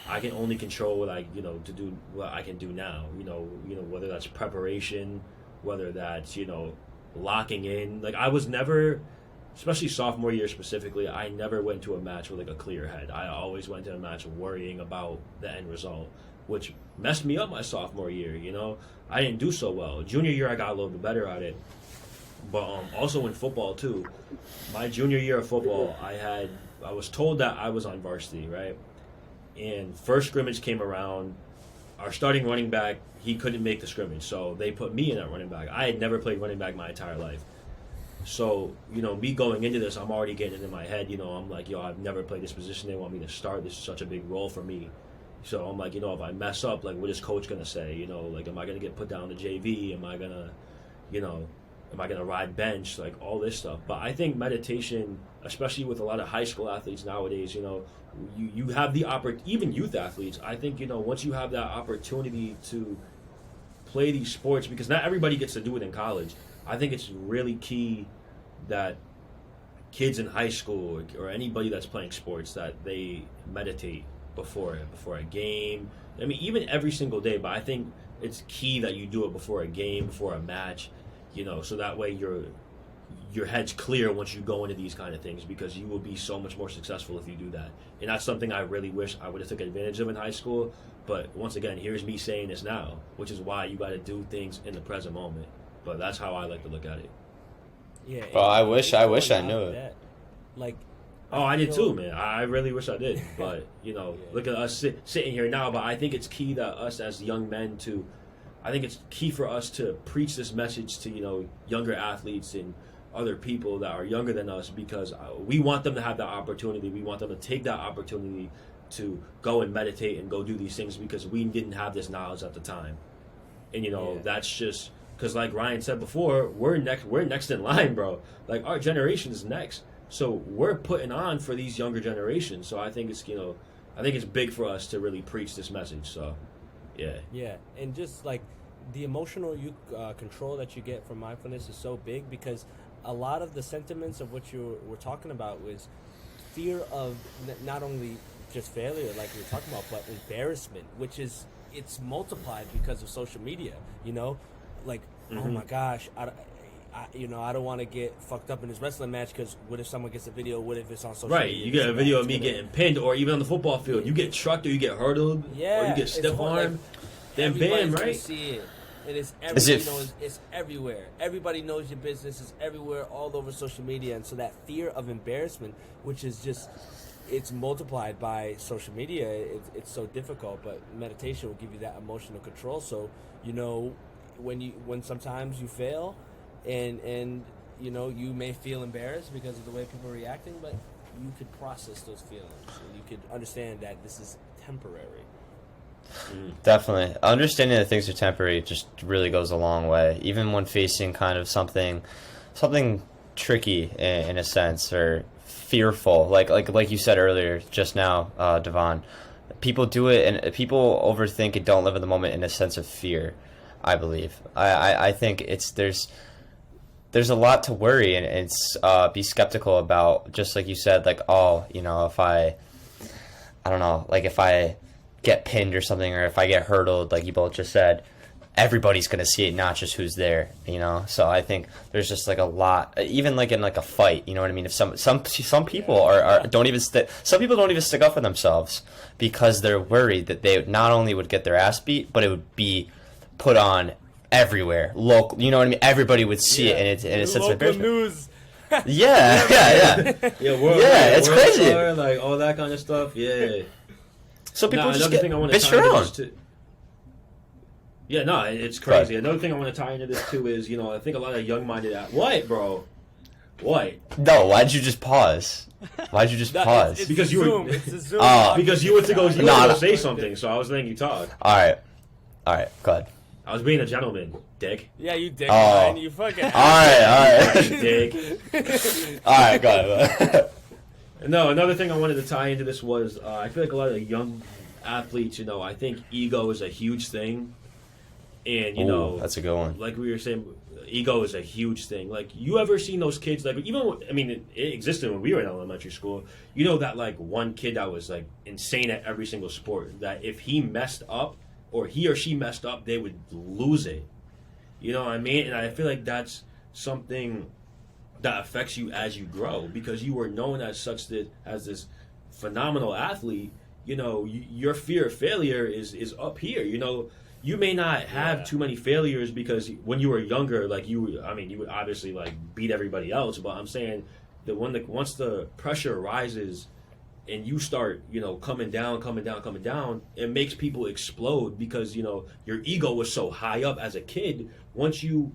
I can only control what to do what I can do now. Whether that's preparation, whether that's, locking in. Like, I was never, especially sophomore year specifically, I never went to a match with, like, a clear head. I always went to a match worrying about the end result, which messed me up my sophomore year, I didn't do so well. Junior year, I got a little bit better at it. But also in football, too. My junior year of football, I was told that I was on varsity, right? And first scrimmage came around. Our starting running back, he couldn't make the scrimmage, so they put me in at running back. I had never played running back my entire life. So, me going into this, I'm already getting it in my head. I'm like, yo, I've never played this position. They want me to start. This is such a big role for me. So I'm like, if I mess up, like, what is coach going to say? Like, am I going to get put down to JV? Am I going to ride bench? Like, all this stuff. But I think meditation, especially with a lot of high school athletes nowadays, you have the even youth athletes, I think, once you have that opportunity to play these sports, because not everybody gets to do it in college, I think it's really key that kids in high school or anybody that's playing sports, that they meditate before a game. I mean, even every single day, but I think it's key that you do it before a game, before a match, so that way your head's clear once you go into these kind of things, because you will be so much more successful if you do that. And that's something I really wish I would have taken advantage of in high school. But once again, here's me saying this now, which is why you got to do things in the present moment. But that's how I like to look at it. Yeah. Well, I wish I knew it. Like, I did too, man. I really wish I did. But, look at us sitting here now. But I think it's key that us as young men I think it's key for us to preach this message to, younger athletes and other people that are younger than us, because we want them to have that opportunity. We want them to take that opportunity to go and meditate and go do these things, because we didn't have this knowledge at the time. And, that's just because, like Ryan said before, we're next in line, bro. Like, our generation is next. So we're putting on for these younger generations. So I think it's big for us to really preach this message. So, yeah. Yeah, and just like the emotional control that you get from mindfulness is so big, because a lot of the sentiments of what you were talking about was fear of not only just failure, like we were talking about, but embarrassment, which it's multiplied because of social media. Like, oh my gosh, I don't want to get fucked up in this wrestling match, because what if someone gets a video? What if it's on social media? Right, you get a video of me getting pinned, or even on the football field, you get trucked or you get hurdled, or you get stiff armed. Then bam, right? See it. It is it's everywhere. Everybody knows your business. It's everywhere, all over social media. And so that fear of embarrassment, which is just, it's multiplied by social media. It's so difficult. But meditation will give you that emotional control. So, when sometimes you fail, and you may feel embarrassed because of the way people are reacting, but you could process those feelings, and you could understand that this is temporary. Definitely. Understanding that things are temporary just really goes a long way, even when facing kind of something tricky in a sense, or fearful, like you said earlier just now, Devon. People do it, and people overthink and don't live in the moment in a sense of fear, I believe. I think there's there's a lot to worry, and it's be skeptical about, just like you said, like, oh, you know, if I don't know, like if I get pinned or something, or if I get hurdled, like you both just said, everybody's gonna see it, not just who's there, you know. So I think there's just like a lot, even like in like a fight, you know what I mean. If some people are don't even some people don't even stick up for themselves because they're worried that they not only would get their ass beat, but it would be put on everywhere, local. You know what I mean? Everybody would see it, and it's such a local news. Yeah. It's world crazy. Star, like all that kind of stuff. Yeah. So people just another get thing I want to bitched tie into around. this too. Yeah, no, it's crazy. Another thing I want to tie into this too is, you know, I think a lot of young-minded what, bro? What? No, why'd you just pause? Why'd you just pause? It's Because a you were- Zoom. It's a Zoom. Because you were to go, No. say something, so I was letting you talk. All right, go ahead. I was being a gentleman, dick. Yeah, you dick. Oh. Man, you fucking. All right. Dick. All right, go ahead. No, another thing I wanted to tie into this was I feel like a lot of young athletes, you know, I think ego is a huge thing. And, you know, that's a good one. like we were saying, ego is a huge thing. Like, you ever seen those kids, like, even, I mean, it existed when we were in elementary school. You know that, like, one kid that was, like, insane at every single sport, that if he messed up, or he or she messed up, they would lose it. You know what I mean? And I feel like that's something that affects you as you grow, because you were known as such as this phenomenal athlete. You know, your fear of failure is up here. You know, you may not have too many failures because when you were younger, like you would obviously like beat everybody else. But I'm saying that once the pressure rises and you start, you know, coming down, it makes people explode because, you know, your ego was so high up as a kid. Once you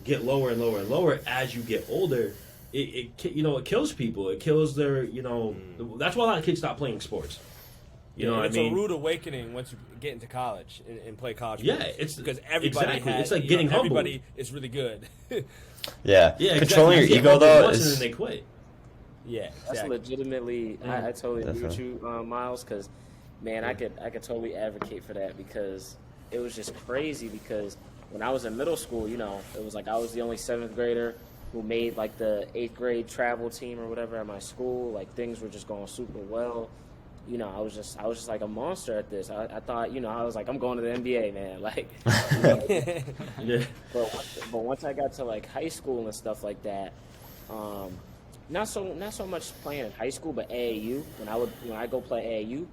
get lower and lower and lower as you get older, it kills people. It kills their, you know, that's why a lot of kids stop playing sports. You know what I mean? It's a rude awakening once you get into college and play college. Yeah, sports. it's because everybody exactly. has, It's like getting humbled. everybody is really good. Yeah, Yeah, controlling exactly. your ego though once and is then they quit. Yeah, That's exactly. legitimately. I totally agree with Definitely. you, Miles. Because, man, I could totally advocate for that because it was just crazy. Because when I was in middle school, you know, it was like I was the only 7th grader who made like the 8th grade travel team or whatever at my school. Like things were just going super well. You know, I was just like a monster at this. I thought, you know, I was like, I'm going to the NBA, man. Like, you know, Yeah. but once I got to like high school and stuff like that, not so much playing in high school, but AAU. When I go play AAU,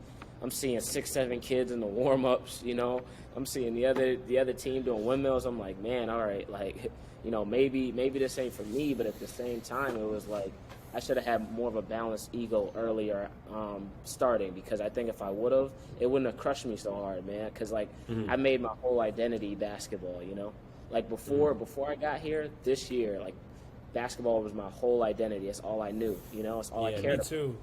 I'm seeing 6-7 kids in the warm ups. You know, I'm seeing the other team doing windmills. I'm like, man, all right, like, you know, maybe this ain't for me. But at the same time, it was like I should have had more of a balanced ego earlier, starting, because I think if I would have, it wouldn't have crushed me so hard, man. Because like I made my whole identity basketball. You know, like before I got here this year, like basketball was my whole identity. It's all I knew. You know, it's all I cared me about. too.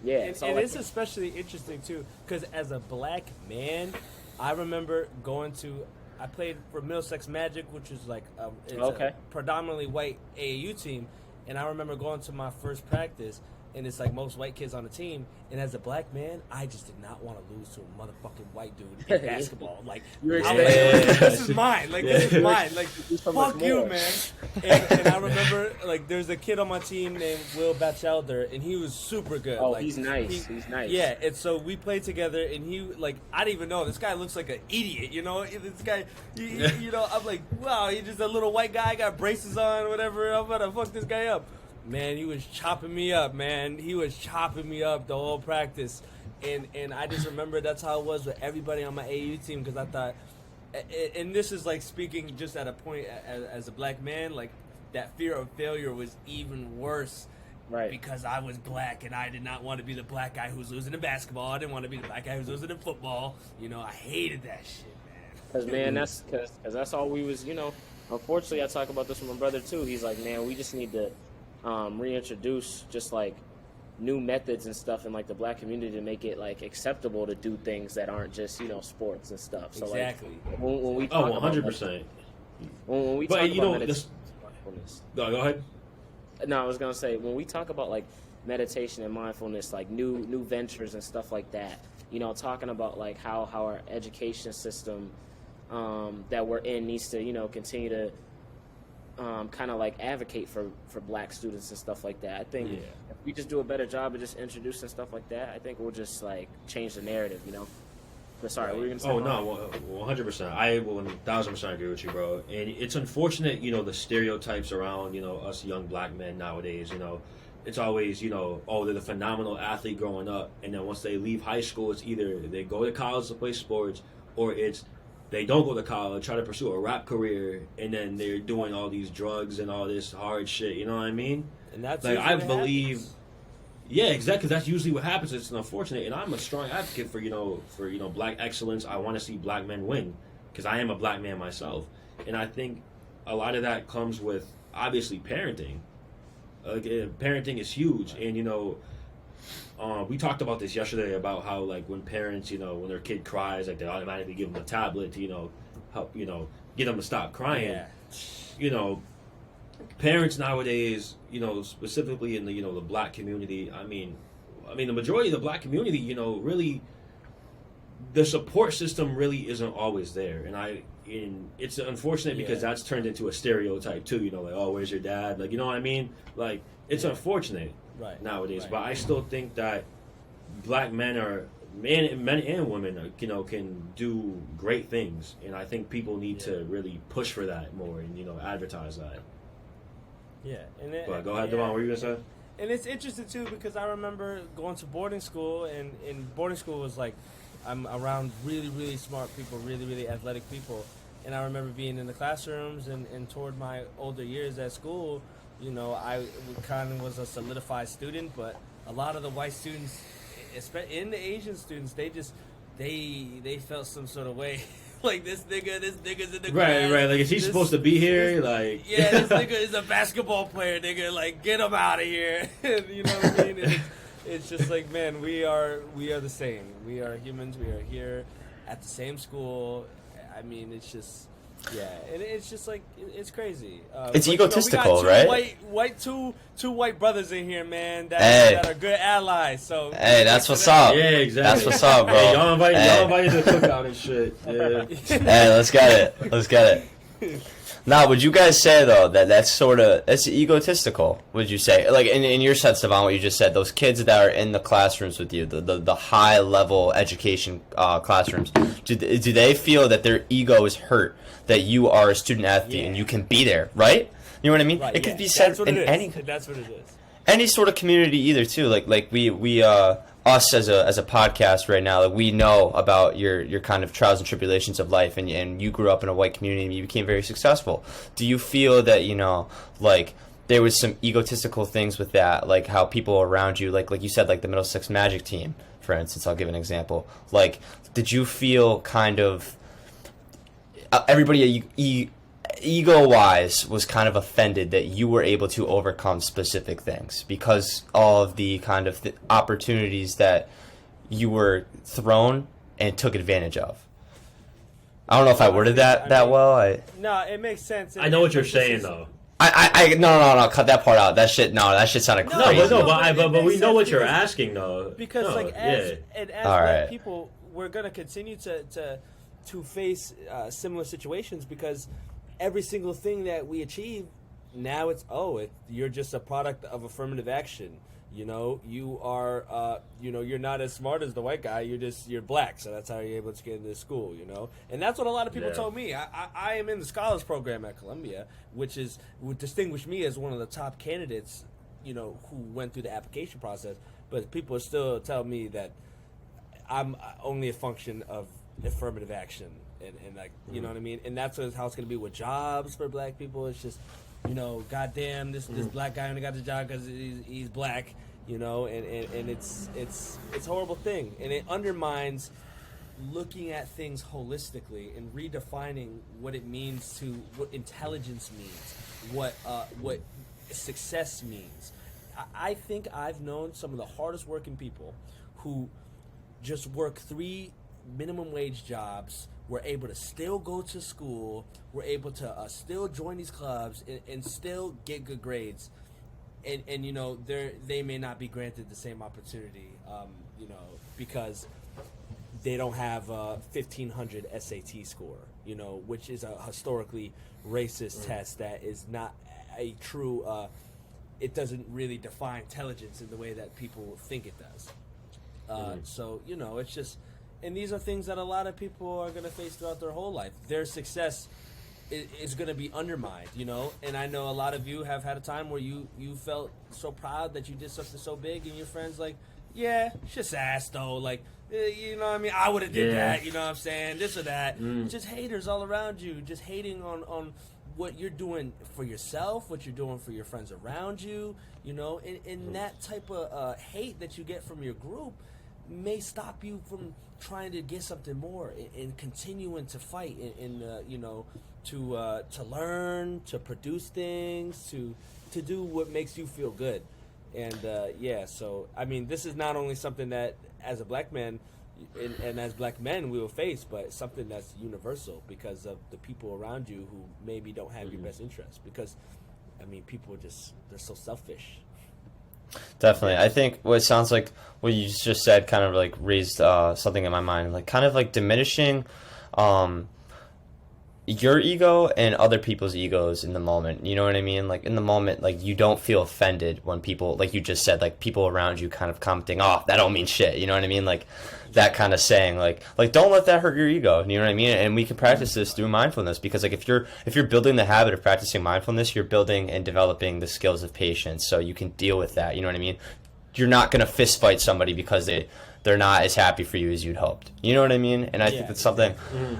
Yeah, And it's especially interesting too, because as a black man, I remember I played for Middlesex Magic, which is like a predominantly white AAU team, and I remember going to my first practice, and it's like most white kids on the team, and as a black man, I just did not want to lose to a motherfucking white dude in basketball. Like, You're I was like, expecting- this is mine. Like, this is mine. Like, so much fuck you, more. man. And I remember, like, there's a kid on my team named Will Batchelder, and he was super good. Oh, like, he's nice. He's nice. Yeah, and so we played together, and he, like, I didn't even know. This guy looks like an idiot, you know? This guy, you know, I'm like, wow, he's just a little white guy, got braces on, whatever. I'm about to fuck this guy up. Man, he was chopping me up, man. He was chopping me up the whole practice. And I just remember that's how it was with everybody on my AU team, because I thought, and this is like speaking just at a point as a black man, like that fear of failure was even worse. Right. Because I was black and I did not want to be the black guy who's losing in basketball. I didn't want to be the black guy who's losing in football. You know, I hated that shit, man. Because, man, because that's all we was, you know. Unfortunately, I talk about this with my brother, too. He's like, man, we just need to reintroduce just, like, new methods and stuff in, like, the black community to make it, like, acceptable to do things that aren't just, you know, sports and stuff. So, Exactly. Like, when we talk about, 100%. when we But, talk you about know, meditation, Go ahead. No, I was gonna say, when we talk about like meditation and mindfulness, like new ventures and stuff like that, you know, talking about like how our education system that we're in needs to, you know, continue to kind of like advocate for black students and stuff like that. I think Yeah. if we just do a better job of just introducing stuff like that, I think we'll just like change the narrative, you know. But sorry, what were you gonna say? Oh Mark? no, 100%. I will 1,000% agree with you, bro. And it's unfortunate, the stereotypes around, us young black men nowadays. It's always, oh, they're the phenomenal athlete growing up, and then once they leave high school, it's either they go to college to play sports, or it's they don't go to college, try to pursue a rap career, and then they're doing all these drugs and all this hard shit. You know what I mean? And that's Like, usually I what believe. happens. Yeah, exactly. That's usually what happens. It's unfortunate, and I'm a strong advocate for black excellence. I want to see black men win because I am a black man myself, and I think a lot of that comes with obviously parenting. Parenting is huge, and we talked about this yesterday about how like when parents, when their kid cries, like they automatically give them a tablet to help get them to stop crying. Yeah. Parents nowadays, specifically in the the black community. I mean, the majority of the black community, really, the support system really isn't always there, and it's unfortunate because Yeah. that's turned into a stereotype too. Like, oh, where's your dad? Like, you know what I mean? Like, it's unfortunate Right. nowadays, Right. but I still think that black men and women, can do great things, and I think people need to really push for that more and advertise that. Yeah. And But go ahead, yeah. Devon. What were you gonna say? And it's interesting too because I remember going to boarding school, and boarding school was like I'm around really, really smart people, really, really athletic people, and I remember being in the classrooms and toward my older years at school, I kind of was a solidified student, but a lot of the white students, in the Asian students, they felt some sort of way. Like this nigga's in the class. Right. Like, is he This- supposed to be here? Like, Yeah, this nigga is a basketball player, nigga. Like, get him out of here. You know what I mean? It's just like, man, we are the same. We are humans. We are here at the same school. I mean, it's just, yeah, and it's just like it's crazy. It's but, egotistical, we got right? two white brothers in here, man. Hey. That are good allies. So Hey, that's what's up. yeah, exactly. That's what's up, bro. Hey, y'all Hey. invited to the cookout and shit. Yeah. Hey, let's get it. Now, would you guys say though that that's egotistical? Would you say, like in your sense, Devon, what you just said, those kids that are in the classrooms with you, the high level education classrooms, do they feel that their ego is hurt that you are a student athlete and you can be there, right? You know what I mean? Right, it could yeah. be said That's what in it is. any That's what it is. any sort of community either too. Like we us as a podcast right now, like we know about your kind of trials and tribulations of life, and you grew up in a white community and you became very successful. Do you feel that like there was some egotistical things with that, like how people around you, like you said, like the Middlesex Magic team, for instance, I'll give an example. Like, did you feel kind of everybody ego-wise was kind of offended that you were able to overcome specific things because of the kind of opportunities that you were thrown and took advantage of? I don't know if I worded that well. No, it makes sense. I know what you're saying, though. No, cut that part out. That shit sounded No, crazy. But we makes know what sense you're because- asking, though. Because No, as All black right. people, we're gonna continue to face similar situations because every single thing that we achieve now you're just a product of affirmative action. You are you're not as smart as the white guy. You're black, so that's how you're able to get into school. And that's what a lot of people Yeah. told me. I am in the scholars program at Columbia, which would distinguish me as one of the top candidates who went through the application process. But people still tell me that I'm only a function of affirmative action, and like you know what I mean. And that's how it's going to be with jobs for black people. It's just goddamn, this black guy only got the job because he's black, and it's a horrible thing, and it undermines looking at things holistically and redefining what it means what intelligence means, what success means. I think I've known some of the hardest working people who just work 3 minimum wage jobs, were able to still go to school, were able to still join these clubs and still get good grades, and they may not be granted the same opportunity, because they don't have a 1500 SAT score, you know, which is a historically racist test that is not a true, it doesn't really define intelligence in the way that people think it does. So, you know, it's just, and these are things that a lot of people are going to face throughout their whole life. Their success is going to be undermined, you know, and I know a lot of you have had a time where you felt so proud that you did something so big, and your friends like, yeah, it's just ass though, like, you know what I mean, I would have did that, you know what I'm saying, this or that. Just haters all around you, just hating on what you're doing for yourself, what you're doing for your friends around you, you know, and that type of hate that you get from your group may stop you from trying to get something more and continuing to fight and you know, to learn, to produce things, to do what makes you feel good. And yeah, so I mean, this is not only something that as a black man and as black men we will face, but something that's universal because of the people around you who maybe don't have your best interest. Because I mean, people are just, they're so selfish. Definitely. I think what it sounds like what you just said kind of like raised something in my mind, like kind of like diminishing your ego and other people's egos in the moment. You know what I mean? Like in the moment, like you don't feel offended when people, like you just said, like people around you kind of commenting, oh, that don't mean shit. You know what I mean? Like that kind of saying, like don't let that hurt your ego. You know what I mean? And we can practice this through mindfulness, because like if you're building the habit of practicing mindfulness, you're building and developing the skills of patience, so you can deal with that. You know what I mean? You're not gonna fist fight somebody because they're not as happy for you as you'd hoped. You know what I mean? And I think that's something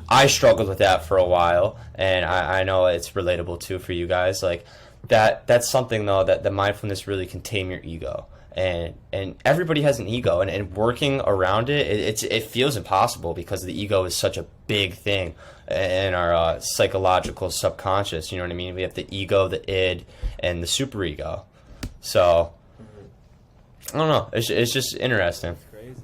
I struggled with that for a while, and I know it's relatable too for you guys. Like that's something though that the mindfulness really can tame your ego. And everybody has an ego, and working around it feels impossible because the ego is such a big thing in our psychological subconscious. You know what I mean? We have the ego, the id, and the superego. So I don't know. It's just interesting. Crazy.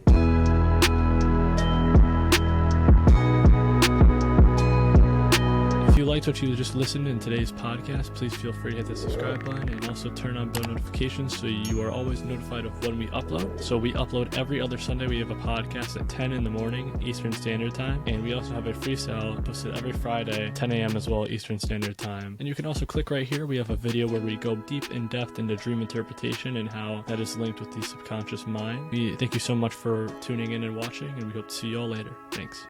If you liked what you just listened in today's podcast, please feel free to hit the subscribe button and also turn on bell notifications so you are always notified of when we upload. So we upload every other Sunday. We have a podcast at 10 in the morning Eastern Standard Time, and we also have a freestyle posted every Friday 10 a.m. as well Eastern Standard Time. And you can also click right here. We have a video where we go deep in depth into dream interpretation and how that is linked with the subconscious mind. We thank you so much for tuning in and watching, and we hope to see you all later. Thanks.